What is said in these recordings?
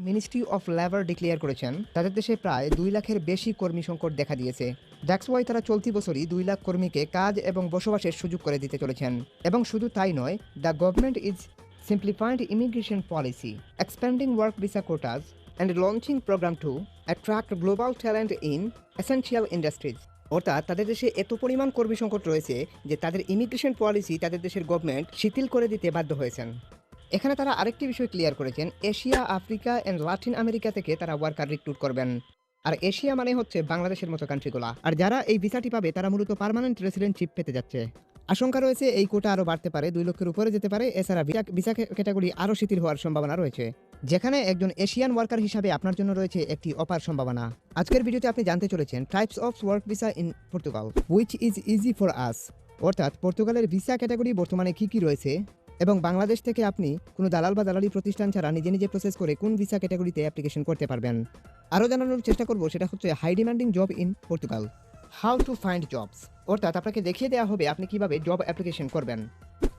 Ministry of labour declare করেছেন তাদের দেশে প্রায় 2 লাখের বেশি কর্মী সংকট দেখা দিয়েছে। দ্যাটস ওয়াই তারা চলতি বছরই 2 লাখ কর্মীকে কাজ এবং বসবাসের সুযোগ করে দিতে চলেছেন। এবং শুধু তাই নয়, the government is simplified immigration policy, expanding work visa quotas and launching programme to attract global talent in essential industries. অর্থাৎ তাদের দেশে এত পরিমাণ কর্মী সংকট রয়েছে যে তাদের ইমিগ্রেশন পলিসি তাদের দেশের গভর্নমেন্ট শিথিল করে দিতে বাধ্য হয়েছেন। এখানে তারা আরেকটি বিষয় ক্লিয়ার করেছেন, Asia, Africa and Latin America থেকে তারা ওয়ার্কার রিক্রুট করবেন। আর এশিয়া মানে হচ্ছে বাংলাদেশের মতো কান্ট্রিগুলা। আর যারা এই ভিসাটি পাবে তারা মূলত পার্মানেন্ট রেসিডেন্টশিপ পেতে যাচ্ছে। আশঙ্কা রয়েছে এই কোটা আরও বাড়তে পারে, 2 লক্ষের উপরে যেতে পারে। এছাড়া ভিসা ক্যাটাগরি আরও শিথিল হওয়ার সম্ভাবনা রয়েছে, যেখানে একজন এশিয়ান ওয়ার্কার হিসাবে আপনার জন্য রয়েছে একটি অপার সম্ভাবনা। আজকের ভিডিওতে আপনি জানতে চলেছেন types of work visa in Portugal which is easy for us. অর্থাৎ পর্তুগালের ভিসা ক্যাটাগরি বর্তমানে কী কী রয়েছে এবং বাংলাদেশ থেকে আপনি কোনো দালাল বা দালালি প্রতিষ্ঠান ছাড়া নিজে নিজে প্রসেস করে কোন ভিসা ক্যাটাগরিতে অ্যাপ্লিকেশন করতে পারবেন। আরও জানানোর চেষ্টা করব সেটা হচ্ছে high demanding job in Portugal, how to find jobs. অর্থাৎ আপনাকে দেখিয়ে দেওয়া হবে আপনি কিভাবে জব অ্যাপ্লিকেশন করবেন।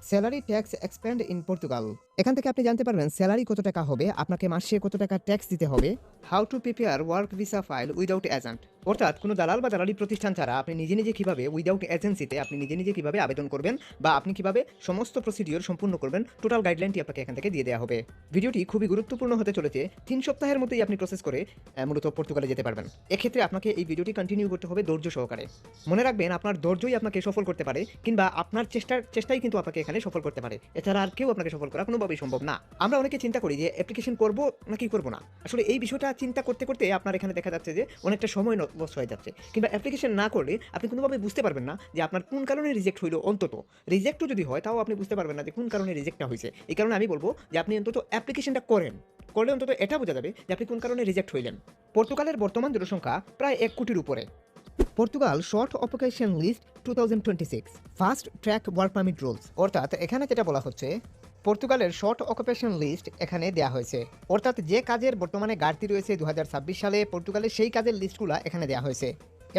Salary tax expend in Portugal, এখান থেকে আপনি জানতে পারবেন স্যালারি কত টাকা হবে, আপনাকে মাসে কত টাকা ট্যাক্স দিতে হবে। How to prepare work visa file without agent, অর্থাৎ কোনো দালাল বা দালালি প্রতিষ্ঠান ছাড়া আপনি নিজে নিজে কিভাবে উইদাউট এজেন্সিতে আপনি নিজে নিজে কিভাবে আবেদন করবেন বা আপনি কিভাবে সমস্ত প্রসিডিওর সম্পূর্ণ করবেন, টোটাল গাইডলাইনটি আপনাকে এখান থেকে দিয়ে দেওয়া হবে। ভিডিওটি খুবই গুরুত্বপূর্ণ হতে চলেছে। 3 সপ্তাহের মধ্যেই আপনি প্রসেস করে মূলত পর্তুগালে যেতে পারবেন। এক্ষেত্রে আপনাকে এই ভিডিওটি কন্টিনিউ করতে হবে ধৈর্য সহকারে। মনে রাখবেন আপনার ধৈর্যই আপনাকে সফল করতে পারে, কিংবা আপনার চেষ্টাই কিন্তু আপনাকে এখানে সফল করতে পারে। এছাড়া আর কেউ আপনাকে সফল করা কোনোভাবেই সম্ভব না। আমরা অনেকে চিন্তা করি যে অ্যাপ্লিকেশন করব নাকি করব না। আসলে এই বিষয়টা চিন্তা করতে করতে আপনার এখানে দেখা যাচ্ছে যে অনেকটা সময় নষ্ট হয়ে যাচ্ছে, কিংবা অ্যাপ্লিকেশন না করলে আপনি কোনোভাবে বুঝতে পারবেন না যে আপনার কোন কারণে রিজেক্ট হইলো। অন্তত রিজেক্টও যদি হয় তাও আপনি বুঝতে পারবেন না যে কোন কারণে রিজেক্টটা হয়েছে। এই কারণে আমি বলবো যে আপনি অন্তত অ্যাপ্লিকেশনটা করলে অন্তত এটা বোঝা যাবে যে আপনি কোন কারণে রিজেক্ট হইলেন। পর্তুগালের বর্তমান জনসংখ্যা প্রায় 1 কোটির উপরে। Portugal short occupation list 2026 fast track work permit rules, অর্থাৎ এখানে যেটা বলা হচ্ছে পর্তুগালের শর্ট অকুপেশন লিস্ট এখানে দেওয়া হয়েছে। অর্থাৎ যে কাজের বর্তমানে ঘাটতি রয়েছে 2026 সালে পর্তুগালের সেই কাজের লিস্টগুলো এখানে দেওয়া হয়েছে।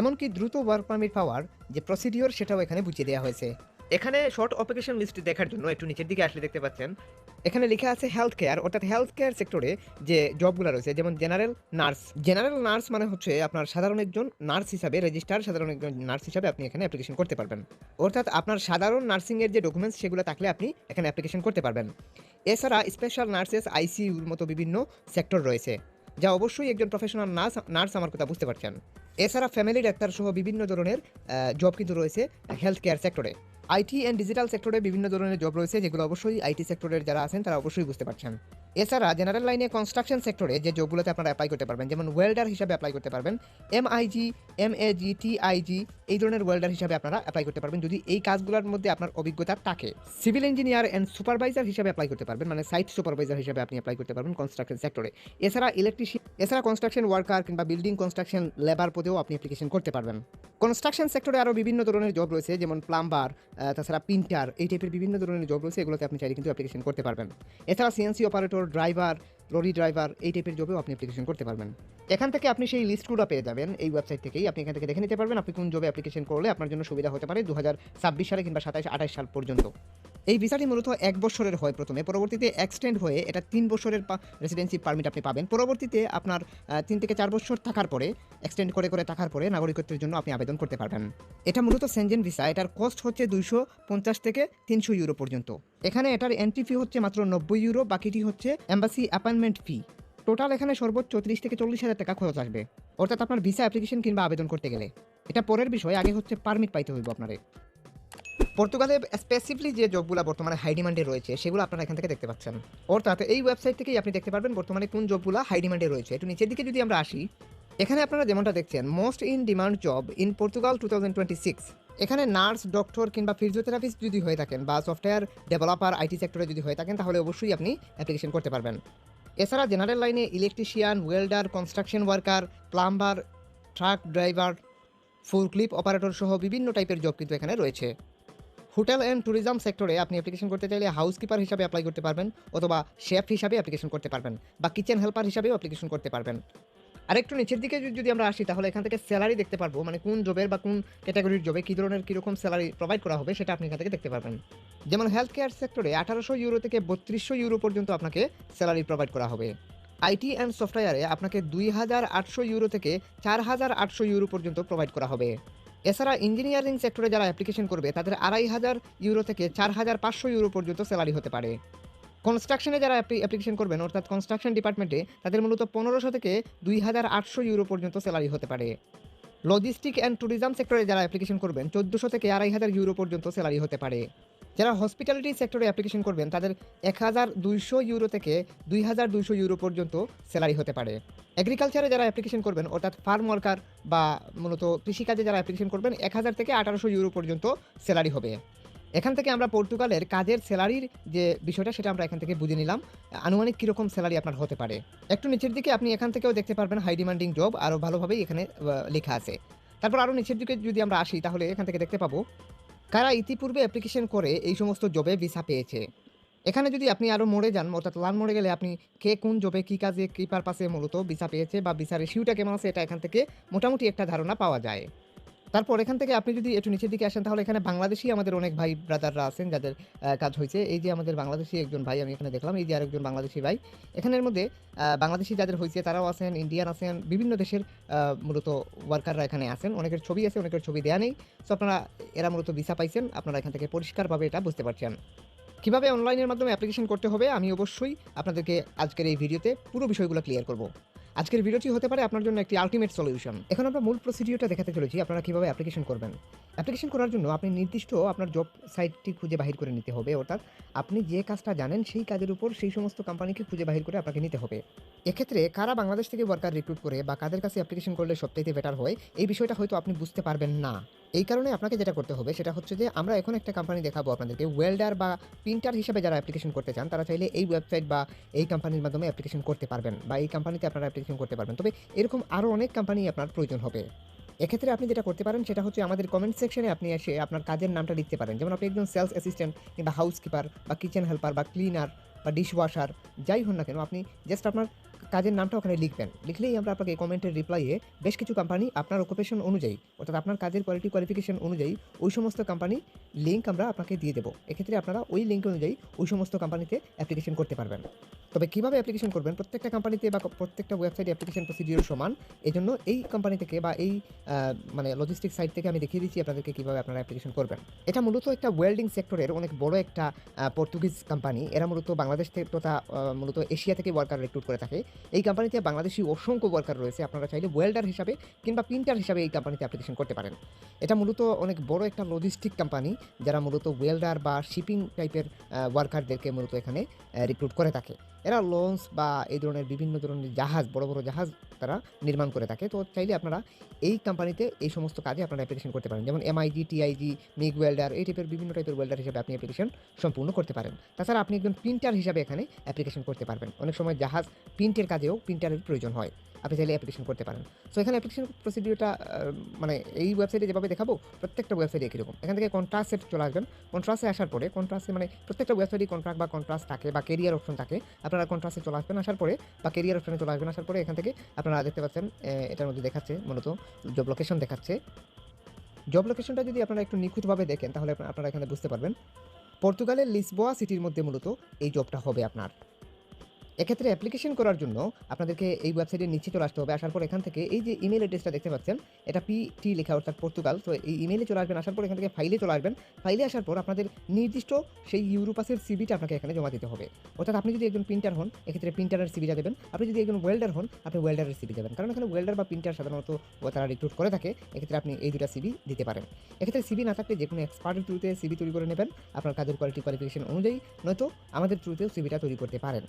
এমনকি দ্রুত ওয়ার্ক পারমিট পাওয়ার যে প্রসিডিওর সেটাও এখানে বুঝিয়ে দেওয়া হয়েছে। এখানে শর্ট অকুপেশন লিস্ট দেখার জন্য একটু নিচের দিকে আসলে দেখতে পাচ্ছেন এখানে লেখা আছে হেলথ কেয়ার, অর্থাৎ হেলথ কেয়ার সেক্টরে যে জবগুলো রয়েছে, যেমন জেনারেল নার্স মানে হচ্ছে আপনার সাধারণ একজন নার্স হিসাবে সাধারণ একজন নার্স হিসাবে আপনি এখানে অ্যাপ্লিকেশন করতে পারবেন। অর্থাৎ আপনার সাধারণ নার্সিংয়ের যে ডকুমেন্টস সেগুলো থাকলে আপনি এখানে অ্যাপ্লিকেশন করতে পারবেন। এছাড়া স্পেশাল নার্সেস, আইসিইউর মতো বিভিন্ন সেক্টর রয়েছে, যা অবশ্যই একজন প্রফেশনাল নার্স আমার কথা বুঝতে পারছেন। এছাড়া ফ্যামিলি ডাক্তার সহ বিভিন্ন ধরনের জব কিন্তু রয়েছে হেলথ কেয়ার সেক্টরে। আইটি অ্যান্ড ডিজিটাল সেক্টরে বিভিন্ন ধরনের জব রয়েছে, যেগুলো অবশ্যই আইটি সেক্টরের যারা আছেন তারা অবশ্যই বুঝতে পারছেন। এছাড়া জেনারেল লাইনে কনস্ট্রাকশন সেক্টরে যে জবগুলোতে আপনারা অ্যাপ্লাই করতে পারবেন, যেমন ওয়েল্ডার হিসাবে অ্যাপ্লাই করতে পারবেন, এমআইজি, এমএজি, টিআইজি, এই ধরনের ওয়েল্ডার হিসাবে আপনারা অ্যাপ্লাই করতে পারবেন যদি এই কাজগুলোর মধ্যে আপনার অভিজ্ঞতা থাকে। সিভিল ইঞ্জিনিয়ার অ্যান্ড সুপারভাইজার হিসাবে অ্যাপ্লাই করতে পারবেন, মানে সাইট সুপারভাইজার হিসাবে আপনি অ্যাপ্লাই করতে পারবেন কনস্ট্রাকশন সেক্টরে। এছাড়া কনস্ট্রাকশন ওয়ার্কার কিংবা বিল্ডিং কনস্ট্রাকশন লেবার পদেও আপনি অ্যাপ্লিকেশন করতে পারবেন। কনস্ট্রাকশন সেক্টরে আরও বিভিন্ন ধরনের জব রয়েছে, যেমন প্লাম্বার, তাছাড়া প্রিন্টার, এই টাইপের বিভিন্ন ধরনের জব রয়েছে, এগুলোতে আপনি চাইলে কিন্তু অ্যাপ্লিকেশন করতে পারবেন। এছাড়া CNC operator, driver, lorry driver, এই টাইপের জবেও আপনি অ্যাপ্লিকেশন করতে পারবেন। এখান থেকে আপনি সেই লিস্টগুলো পেয়ে যাবেন এই ওয়েবসাইট থেকেই। আপনি এখান থেকে দেখে নিতে পারবেন আপনি কোন জবে অ্যাপ্লিকেশন করলে আপনার জন্য সুবিধা হতে পারে 2026 সালে কিংবা 27-28 সাল পর্যন্ত। এই ভিসাটি মূলত 1 বছরের হয় প্রথমে, পরবর্তীতে এক্সটেন্ড হয়ে এটা 3 বছরের রেসিডেন্সি পারমিট আপনি পাবেন। পরবর্তীতে আপনার 3 থেকে 4 বছর থাকার পরে এক্সটেন্ড করে থাকার পরে নাগরিকত্বের জন্য আপনি আবেদন করতে পারবেন। এটা মূলত সেনজেন ভিসা, এটার কস্ট হচ্ছে 250 থেকে 300 ইউরো পর্যন্ত। এখানে এটার এন্ট্রি ফি হচ্ছে মাত্র 90 ইউরো, বাকিটি হচ্ছে এম্বাসি অ্যাপয়েন্টমেন্ট ফি। টোটাল এখানে সর্বোচ্চ 30 থেকে 40 হাজার টাকা খরচ আসবে, অর্থাৎ আপনার ভিসা অ্যাপ্লিকেশন কিংবা আবেদন করতে গেলে। এটা পরের বিষয়, আগে হচ্ছে পারমিট পাইতে হইব আপনারে। পর্তুগালে স্পেসিফিকলি যে জবগুলো বর্তমানে হাই ডিমান্ডে রয়েছে সেগুলো আপনারা এখান থেকে দেখতে পাচ্ছেন। অর্থাৎ এই ওয়েবসাইট থেকেই আপনি দেখতে পারবেন বর্তমানে কোন জবগুলো হাই ডিমান্ডে রয়েছে। একটু নিচের দিকে যদি আমরা আসি, এখানে আপনারা যেমনটা দেখছেন most in demand job in Portugal 2026। এখানে নার্স, ডক্টর কিংবা ফিজিওথেরাপিস্ট যদি হয়ে থাকেন বা সফটওয়্যার ডেভেলপার, আইটি সেক্টরে যদি হয়ে থাকেন তাহলে অবশ্যই আপনি অ্যাপ্লিকেশন করতে পারবেন। এছাড়া জেনারেল লাইনে electrician, welder, construction worker, plumber, truck driver, forklift operator সহ বিভিন্ন টাইপের জব কিন্তু এখানে রয়েছে। হোটেল অ্যান্ড ট্যুরিজম সেক্টরে আপনি অ্যাপ্লিকেশন করতে চাইলে হাউসকিপার হিসাবে অ্যাপ্লাই করতে পারবেন, অথবা শেফ হিসাবে অ্যাপ্লিকেশন করতে পারবেন, বা কিচেন হেল্পার হিসাবেও অ্যাপ্লিকেশন করতে পারবেন। আরেকটু নিচের দিকে যদি আমরা আসি তাহলে এখান থেকে স্যালারি দেখতে পারবো, মানে কোন জবের বা কোন ক্যাটাগরির জবে কী ধরনের কীরকম স্যালারি প্রোভাইড করা হবে সেটা আপনি এখান থেকে দেখতে পারবেন। যেমন হেলথ কেয়ার সেক্টরে 1800 ইউরো থেকে 3200 ইউরো পর্যন্ত আপনাকে স্যালারি প্রোভাইড করা হবে। আইটি অ্যান্ড সফটওয়্যারে আপনাকে 2,800 ইউরো থেকে 4,800 ইউরো পর্যন্ত প্রোভাইড করা হবে। এছাড়া ইঞ্জিনিয়ারিং সেক্টরে যারা অ্যাপ্লিকেশন করবে তাদের 2,500 ইউরো থেকে 4,500 ইউরো পর্যন্ত স্যালারি হতে পারে। কনস্ট্রাকশনে যারা অ্যাপ্লিকেশন করবেন অর্থাৎ কনস্ট্রাকশন ডিপার্টমেন্টে তাদের মূলত 1,500 থেকে 2,800 ইউরো পর্যন্ত স্যালারি হতে পারে। লজিস্টিক অ্যান্ড ট্যুরিজম সেক্টরে যারা অ্যাপ্লিকেশন করবেন 1,400 থেকে 2,500 ইউরো পর্যন্ত স্যালারি হতে পারে। যারা হসপিটালিটি সেক্টরে অ্যাপ্লিকেশন করবেন তাদের 1,200 ইউরো থেকে 2,200 ইউরো পর্যন্ত স্যালারি হতে পারে। এগ্রিকালচারে যারা অ্যাপ্লিকেশন করবেন অর্থাৎ ফার্ম ওয়ার্কার বা মূলত কৃষিকাজে যারা অ্যাপ্লিকেশন করবেন 1,000 থেকে 1,800 ইউরো পর্যন্ত স্যালারি হবে। এখান থেকে আমরা পর্তুগালের কাজের স্যালারির যে বিষয়টা সেটা আমরা এখান থেকে বুঝে নিলাম। আনুমানিক কীরকম স্যালারি আপনার হতে পারে। একটু নিচের দিকে আপনি এখান থেকেও দেখতে পারবেন হাই ডিমান্ডিং জব আরও ভালোভাবেই এখানে লেখা আছে। তারপর আরও নিচের দিকে যদি আমরা আসি তাহলে এখান থেকে দেখতে পাবো কারা ইতিপূর্বে অ্যাপ্লিকেশন করে এই সমস্ত জবে ভিসা পেয়েছে। এখানে যদি আপনি আরও মোড়ে যান অর্থাৎ লাল মোড়ে গেলে আপনি কে কোন জবে কী কাজে কী পারপাসে মূলত ভিসা পেয়েছে বা ভিসা রেশিওটা কেমন আছে এটা এখান থেকে মোটামুটি একটা ধারণা পাওয়া যায়। তারপর এখান থেকে আপনি যদি একটু নিচের দিকে আসেন তাহলে এখানে বাংলাদেশি আমাদের অনেক ভাই ব্রাদাররা আছেন যাদের কাজ হয়েছে। এই যে আমাদের বাংলাদেশি একজন ভাই আমি এখানে দেখলাম, এই যে আরেকজন বাংলাদেশি ভাই। এখানের মধ্যে বাংলাদেশি যাদের হয়েছে তারাও আছেন, ইন্ডিয়ান আছেন, বিভিন্ন দেশের মূলত ওয়ার্কাররা এখানে আছেন। অনেকের ছবি আছে, অনেকের ছবি দেয়া নেই। সো আপনারা এরা মূলত ভিসা পাইছেন, আপনারা এখান থেকে পরিষ্কারভাবে এটা বুঝতে পারছেন। কীভাবে অনলাইনের মাধ্যমে অ্যাপ্লিকেশন করতে হবে আমি অবশ্যই আপনাদেরকে আজকের এই ভিডিওতে পুরো বিষয়গুলো ক্লিয়ার করব। আজকের ভিডিওটি হতে পারে আপনার জন্য একটি আল্টিমেট সলিউশন। এখন আমরা মূল প্রসিডিওরটা দেখাতে চলেছি আপনারা কীভাবে অ্যাপ্লিকেশন করবেন। অ্যাপ্লিকেশন করার জন্য আপনি নির্দিষ্ট আপনার জব সাইটটি খুঁজে বাহির করে নিতে হবে, অর্থাৎ আপনি যে কাজটা জানেন সেই কাজের উপর সেই সমস্ত কোম্পানিকে খুঁজে বাহির করে আপনাকে নিতে হবে। এক্ষেত্রে কারা বাংলাদেশ থেকে ওয়ার্কার রিক্রুট করে বা কাদের কাছে অ্যাপ্লিকেশন করলে সবচাইতে বেটার হয় এই বিষয়টা হয়তো আপনি বুঝতে পারবেন না। এই কারণে আপনাকে যেটা করতে হবে সেটা হচ্ছে যে আমরা এখন একটা কোম্পানি দেখাবো আপনাদেরকে, ওয়েল্ডার বা প্রিন্টার হিসেবে যারা অ্যাপ্লিকেশন করতে চান তারা চাইলে এই ওয়েবসাইট বা এই কোম্পানির মাধ্যমে অ্যাপ্লিকেশন করতে পারবেন বা এই কোম্পানিতে আপনারা অ্যাপ্লিকেশন করতে পারবেন। তবে এরকম আরও অনেক কোম্পানি আপনার প্রয়োজন হবে। এক্ষেত্রে আপনি যেটা করতে পারেন সেটা হচ্ছে আমাদের কমেন্ট সেকশনে আপনি এসে আপনার কাজের নামটা লিখতে পারেন। যেমন আপনি একজন সেলস অ্যাসিস্ট্যান্ট কিংবা হাউসকিপার বা কিচেন হেল্পার বা ক্লিনার বা ডিশওয়াশার যাই হন না কেন, আপনি জাস্ট আপনার কাজের নামটা ওখানে লিখবেন। লিখলেই আমরা আপনাকে কমেন্টের রিপ্লাইয়ে বেশ কিছু কোম্পানি আপনার অকুপেশন অনুযায়ী অর্থাৎ আপনার কাজের কোয়ালিফিকেশন অনুযায়ী ওই সমস্ত কোম্পানি লিঙ্ক আমরা আপনাকে দিয়ে দেবো। এক্ষেত্রে আপনারা ওই লিঙ্ক অনুযায়ী ওই সমস্ত কোম্পানিতে অ্যাপ্লিকেশন করতে পারবেন। তবে কীভাবে অ্যাপ্লিকেশন করবেন প্রত্যেকটা কোম্পানিতে বা প্রত্যেকটা ওয়েবসাইটে অ্যাপ্লিকেশন প্রসিডিওর সমান। এজন্য এই কোম্পানি থেকে বা এই মানে লজিস্টিক সাইট থেকে আমি দেখিয়ে দিচ্ছি আপনাদেরকে কীভাবে আপনারা অ্যাপ্লিকেশন করবেন। এটা মূলত একটা ওয়েল্ডিং সেক্টরের অনেক বড় একটা পর্তুগিজ কোম্পানি। এরা মূলত বাংলাদেশ থেকে তথা মূলত এশিয়া থেকে ওয়ার্কার রিক্রুট করে থাকে। এই কোম্পানিতে বাংলাদেশি অসংখ্য ওয়ার্কার রয়েছে। আপনারা চাইলে ওয়েল্ডার হিসাবে কিংবা প্রিন্টার হিসাবে এই কোম্পানিতে অ্যাপ্লিকেশন করতে পারেন। এটা মূলত অনেক বড় একটা লজিস্টিক কোম্পানি যারা মূলত ওয়েল্ডার বা শিপিং টাইপের ওয়ার্কারদেরকে মূলত এখানে রিক্রুট করে থাকে। এরা লঞ্চ বা এই ধরনের বিভিন্ন ধরনের জাহাজ, বড় বড় জাহাজ তারা নির্মাণ করে থাকে। তো চাইলে আপনারা এই কোম্পানিতে এই সমস্ত কাজে আপনারা অ্যাপ্লিকেশন করতে পারেন। যেমন এমআইজি, টিআইজি, মিগ ওয়েল্ডার এই টাইপের বিভিন্ন টাইপের ওয়েল্ডার হিসেবে আপনি অ্যাপ্লিকেশন সম্পূর্ণ করতে পারেন। তাছাড়া আপনি একজন প্রিন্টার হিসাবে এখানে অ্যাপ্লিকেশন করতে পারবেন। অনেক সময় জাহাজ প্রিন্টের কাজেও প্রিন্টারের প্রয়োজন হয়, আপনি চাইলে অ্যাপ্লিকেশন করতে পারেন। সো এখানে অ্যাপ্লিকেশন প্রসিডিওরটা মানে এই ওয়েবসাইটে যেভাবে দেখাবো প্রত্যেকটা ওয়েবসাইটে একই রকম। এখান থেকে কন্ট্রাস্টে চলে আসবেন। কন্ট্রাস্টে আসার পরে কন্ট্রাস্টে মানে প্রত্যেকটা ওয়েবসাইটে কন্ট্রাক্ট বা কন্ট্রাস্ট থাকে বা কেরিয়ার অপশন থাকে। আপনারা কন্ট্রাস্টে চলে আসবেন, আসার পরে বা কেরিয়ার অপশনে চলে আসবেন। আসার পরে এখান থেকে আপনারা দেখতে পাচ্ছেন এটার মধ্যে দেখাচ্ছে মূলত জব লোকেশন দেখাচ্ছে। জব লোকেশনটা যদি আপনারা একটু নিখুঁতভাবে দেখেন তাহলে আপনারা এখানে বুঝতে পারবেন পর্তুগালের লিসবোয়া সিটির মধ্যে মূলত এই জবটা হবে আপনার। এক্ষেত্রে অ্যাপ্লিকেশন করার জন্য আপনাদেরকে এই ওয়েবসাইটের নিচে চলে আসতে হবে। আসার পর এখান থেকে এই যে ইমেল অ্যাড্রেসটা দেখতে পাচ্ছেন এটা পিটি লেখা অর্থাৎ পর্তুগাল। তো এই ইমেলে চলে আসবেন। আসার পর এখান থেকে ফাইলে চলে আসবেন। ফাইলে আসার পর আপনাদের নির্দিষ্ট সেই ইউরোপাসের সিভিটা আপনাকে এখানে জমা দিতে হবে। অর্থাৎ আপনি যদি একজন প্রিন্টার হন এক্ষেত্রে প্রিন্টারের সিভিটা দেবেন। আপনি যদি একজন ওয়েল্ডার হন আপনি ওয়েল্ডারের সিভি দেবেন। কারণ এখানে ওয়েল্ডার বা প্রিন্টার সাধারণত তারা রিক্রুট করে থাকে। এক্ষেত্রে আপনি এই দুটা সিভি দিতে পারেন। এক্ষেত্রে সিভি না থাকলে যে কোনো এক্সপার্টের থ্রুতে সিভি তৈরি করে নেবেন আপনার কাজের কোয়ালিফিকেশন অনুযায়ী, নয়তো আমাদের থ্রুতেও সিভিটা তৈরি করতে পারেন।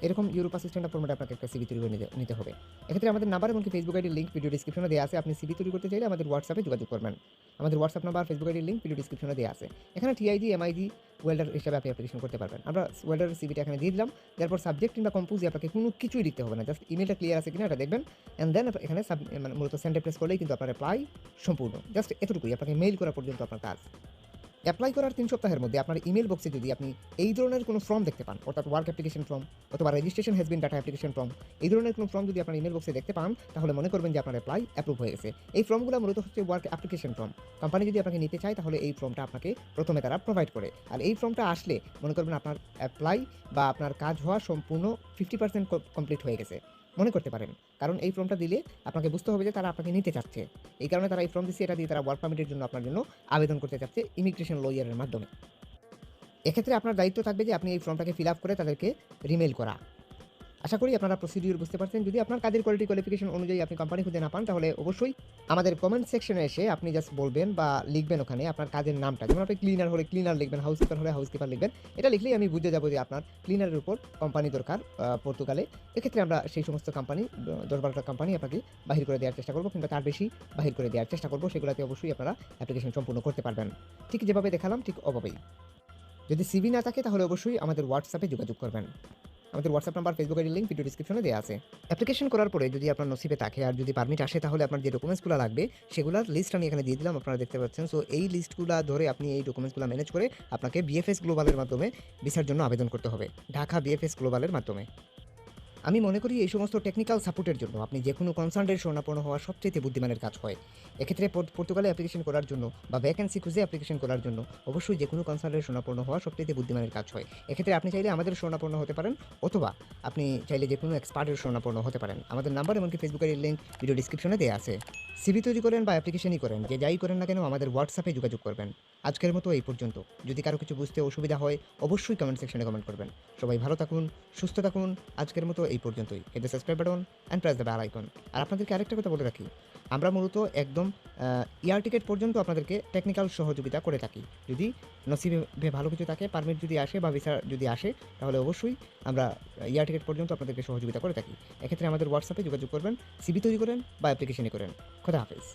এরকম ইউরোপাস স্ট্যান্ডার্ড ফরম্যাটে আপনাকে একটা সিভি তৈরি করে নিতে হবে। এক্ষেত্রে আমাদের নাম্বার এবং ফেসবুক আইডির লিঙ্ক ভিডিও ডিসক্রিপশনে দেওয়া আছে। আপনি সিভি তৈরি করতে চাইলে আমাদের হোয়াটসঅ্যাপে যোগাযোগ করবেন। আমাদের হোয়াটসঅ্যাপ নাম্বার, ফেসবুক আইডির লিঙ্ক ভিডিও ডিসক্রিপশনে দেওয়া আছে। এখানে টিআইজি, এমআইজি, ওয়েল্ডার হিসাবে আপনি অ্যাপ্লিকেশন করতে পারবেন। আমরা ওয়েল্ডারের সিভিটা এখানে দিয়ে দিলাম। তারপর সাবজেক্ট কিংবা কম্পোজে আপনাকে কোনো কিছুই লিখতে হবে না, জাস্ট ইমেলটা ক্লিয়ার আছে কিনা এটা দেখবেন। অ্যান্ড দেন এখানে মানে মূলত সেন্ডে প্রেস করলেই কিন্তু আপনার অ্যাপ্লাই সম্পূর্ণ। জাস্ট এতটুকুই, আপনাকে মেইল করা পর্যন্ত আপনার কাজ। অ্যাপ্লাই করার ৩ সপ্তাহের মধ্যে আপনার ইমেল বক্সে যদি আপনি এই ধরনের কোনো ফর্ম দেখতে পান, অর্থাৎ ওয়ার্ক অ্যাপ্লিকেশন ফর্ম অথবা registration has been data application form, এই ধরনের কোনো ফর্ম যদি আপনার ইমেল বক্সে দেখতে পান, তাহলে মনে করবেন যে আপনার অ্যাপ্রুভ হয়ে গেছে। এই ফর্মগুলো মূলত হচ্ছে ওয়ার্ক অ্যাপ্লিকেশন ফর্ম। কোম্পানি যদি আপনাকে নিতে চায় তাহলে এই ফর্মটা আপনাকে প্রথমে তারা প্রোভাইড করে। আর এই ফর্মটা আসলে মনে করবেন আপনার অ্যাপ্লাই বা আপনার কাজ হওয়া সম্পূর্ণ 50% কমপ্লিট হয়ে গেছে মনে করতে পারেন। কারণ এই ফর্মটা দিলে আপনাকে বুঝতে হবে যে তারা আপনাকে নিতে চাচ্ছে। এই কারণে তারা এই ফর্ম দিচ্ছে, এটা দিয়ে তারা ওয়ার্ক পারমিটের জন্য আপনার জন্য আবেদন করতে চাচ্ছে ইমিগ্রেশন লয়ারের মাধ্যমে। এক্ষেত্রে আপনার দায়িত্ব থাকবে যে আপনি এই ফর্মটাকে ফিল আপ করে তাদেরকে রিমেইল করা। আশা করি আপনারা প্রসিডিউর বুঝতে পারছেন। যদি আপনার কাজের কোয়ালিফিকেশন অনুযায়ী আপনি কোম্পানি খুঁজে না পান, তাহলে অবশ্যই আমাদের কমেন্ট সেকশনে এসে আপনি জাস্ট বলবেন বা লিখবেন ওখানে আপনার কাজের নামটা। যেমন আপনি ক্লিনার হলে ক্লিনার লিখবেন, হাউসকিপার হলে হাউসকিপার লিখবেন। এটা লিখলেই আমি বুঝে যাব যে আপনার ক্লিনারের উপর কোম্পানি দরকার পর্তুগালে। এক্ষেত্রে আমরা সেই সমস্ত কোম্পানি ১০-১২টা কোম্পানি আপনাকে বাহির করে দেওয়ার চেষ্টা করব, কিংবা তার বেশি বাহির করে দেওয়ার চেষ্টা করব। সেগুলোতে অবশ্যই আপনারা অ্যাপ্লিকেশন সম্পূর্ণ করতে পারবেন। ঠিক যেভাবে দেখালাম ঠিক ওভাবেই। যদি সিভি না থাকে তাহলে অবশ্যই আমাদের হোয়াটসঅ্যাপে যোগাযোগ করবেন। আমাদের হোয়াটসঅ্যাপ নাম্বার, ফেসবুক আইডির লিঙ্ক ভিডিও ডিসক্রিপশনে দেওয়া আছে। অ্যাপ্লিকেশন করার পরে যদি আপনার নসিবে থাকে আর যদি পারমিট আসে, তাহলে আপনার যে ডকুমেন্টসগুলো লাগবে সেগুলোর লিস্ট আমি এখানে দিয়ে দিলাম, আপনারা দেখতে পাচ্ছেন। সো এই লিস্টগুলো ধরে আপনি এই ডকুমেন্টসগুলো ম্যানেজ করে আপনাকে বিএফএস গ্লোবালের মাধ্যমে ভিসার জন্য আবেদন করতে হবে, ঢাকা বিএফএস গ্লোবালের মাধ্যমে। আমি মনে করি এই সমস্ত টেকনিক্যাল সাপোর্টের জন্য আপনি যে কোনো কনসার্নের শরণাপন্ন হওয়া সবচেয়ে বুদ্ধিমানের কাজ হয়। এক্ষেত্রে পর্তুগালে অ্যাপ্লিকেশন করার জন্য বা ভ্যাকেন্সি খুঁজে অ্যাপ্লিকেশন করার জন্য অবশ্যই যে কোনো কনসার্নের শরণাপন্ন হওয়া সবচেয়ে বুদ্ধিমানের কাজ হয়। এক্ষেত্রে আপনি চাইলে আমাদের শরণাপন্ন হতে পারেন, অথবা আপনি চাইলে যে কোনো এক্সপার্টের শরণাপন্ন হতে পারেন। আমাদের নাম্বার এমনকি ফেসবুকের লিঙ্ক ভিডিও ডিসক্রিপশনে দেওয়া আছে। সিভি তৈরি করেন বা অ্যাপ্লিকেশনই করেন, যে যাই করেন না কেন আমাদের হোয়াটসঅ্যাপে যোগাযোগ করবেন। আজকের মতো এই পর্যন্ত। যদি কারো কিছু বুঝতে অসুবিধা হয় অবশ্যই কমেন্ট সেকশনে কমেন্ট করবেন। সবাই ভালো থাকুন, সুস্থ থাকুন। আজকের মতো এই পর্যন্তই। Hit the subscribe button and press the bell icon. আর আপনাদেরকে আরেকটা কথা বলে রাখি, আমরা মূলত একদম এয়ার টিকেট পর্যন্ত আপনাদেরকে টেকনিক্যাল সহযোগিতা করে থাকি। যদি নসিবে ভালো কিছু থাকে, পারমিট যদি আসে বা ভিসা যদি আসে, তাহলে অবশ্যই আমরা এয়ার টিকেট পর্যন্ত আপনাদেরকে সহযোগিতা করে থাকি। এক্ষেত্রে আমাদের হোয়াটসঅ্যাপে যোগাযোগ করবেন, সিভি তৈরি করেন বা অ্যাপ্লিকেশনই করেন। খোদা হাফেজ।